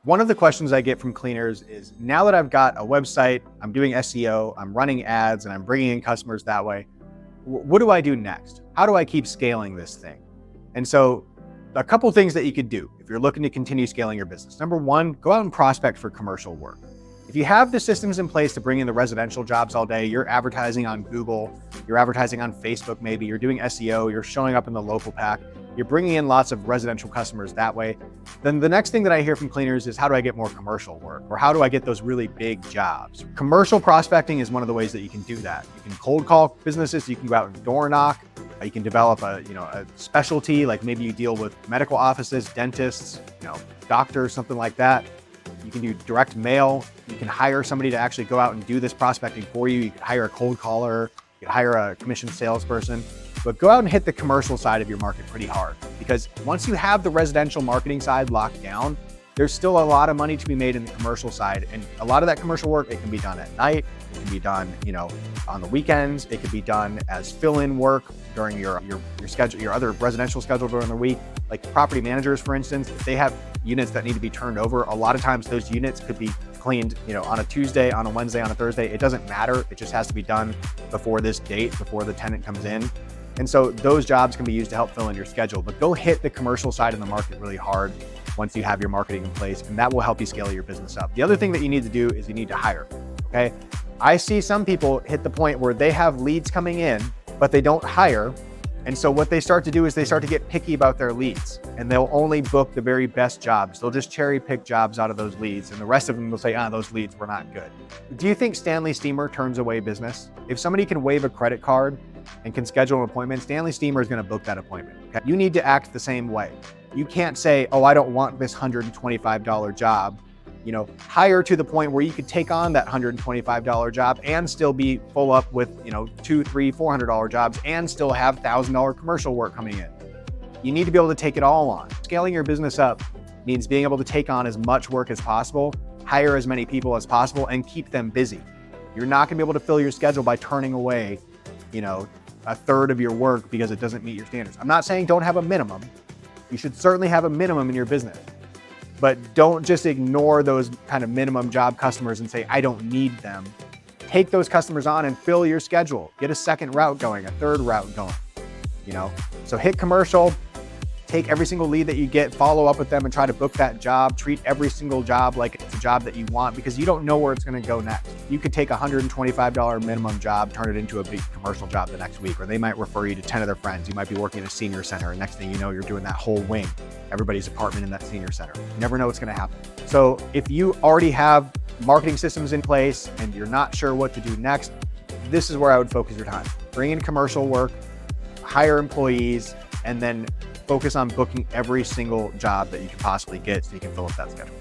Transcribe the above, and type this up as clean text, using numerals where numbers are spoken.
One of the questions I get from cleaners is, now that I've got a website, I'm doing SEO, I'm running ads, and I'm bringing in customers that way, what do I do next? How do I keep scaling this thing? And so a couple things that you could do if you're looking to continue scaling your business. Number one, go out and prospect for commercial work. If you have the systems in place to bring in the residential jobs all day, you're advertising on Google, you're advertising on Facebook maybe, you're doing SEO, you're showing up in the local pack, you're bringing in lots of residential customers that way, then the next thing that I hear from cleaners is, how do I get more commercial work? Or how do I get those really big jobs? Commercial prospecting is one of the ways that you can do that. You can cold call businesses, you can go out and door knock, you can develop a specialty, like maybe you deal with medical offices, dentists, doctors, something like that. You can do direct mail. You can hire somebody to actually go out and do this prospecting for you. You can hire a cold caller, you can hire a commissioned salesperson, but go out and hit the commercial side of your market pretty hard, because once you have the residential marketing side locked down, there's still a lot of money to be made in the commercial side. And a lot of that commercial work, it can be done at night, it can be done, on the weekends, it can be done as fill-in work during your schedule, your other residential schedule during the week. Like property managers, for instance, if they have units that need to be turned over, a lot of times those units could be cleaned, on a Tuesday, on a Wednesday, on a Thursday. It doesn't matter. It just has to be done before this date, before the tenant comes in. And so those jobs can be used to help fill in your schedule, but go hit the commercial side of the market really hard once you have your marketing in place, and that will help you scale your business up. The other thing that you need to do is you need to hire, okay? I see some people hit the point where they have leads coming in, but they don't hire. And so what they start to do is they start to get picky about their leads, and they'll only book the very best jobs. They'll just cherry pick jobs out of those leads, and the rest of them will say, those leads were not good. Do you think Stanley Steamer turns away business? If somebody can wave a credit card and can schedule an appointment, Stanley Steamer is going to book that appointment. Okay? You need to act the same way. You can't say, I don't want this $125 job. Hire to the point where you could take on that $125 job and still be full up with, $200, $300, $400 jobs and still have $1,000 commercial work coming in. You need to be able to take it all on. Scaling your business up means being able to take on as much work as possible, hire as many people as possible, and keep them busy. You're not going to be able to fill your schedule by turning away, a third of your work because it doesn't meet your standards. I'm not saying don't have a minimum. You should certainly have a minimum in your business. But don't just ignore those kind of minimum job customers and say, I don't need them. Take those customers on and fill your schedule. Get a second route going, a third route going, So hit commercial, take every single lead that you get, follow up with them and try to book that job. Treat every single job like it's a job that you want, because you don't know where it's going to go next. You could take a $125 minimum job, turn it into a big commercial job the next week, or they might refer you to 10 of their friends. You might be working at a senior center, and next thing you know, you're doing that whole wing, everybody's apartment in that senior center. You never know what's going to happen. So if you already have marketing systems in place and you're not sure what to do next, this is where I would focus your time. Bring in commercial work, hire employees, and then focus on booking every single job that you can possibly get so you can fill up that schedule.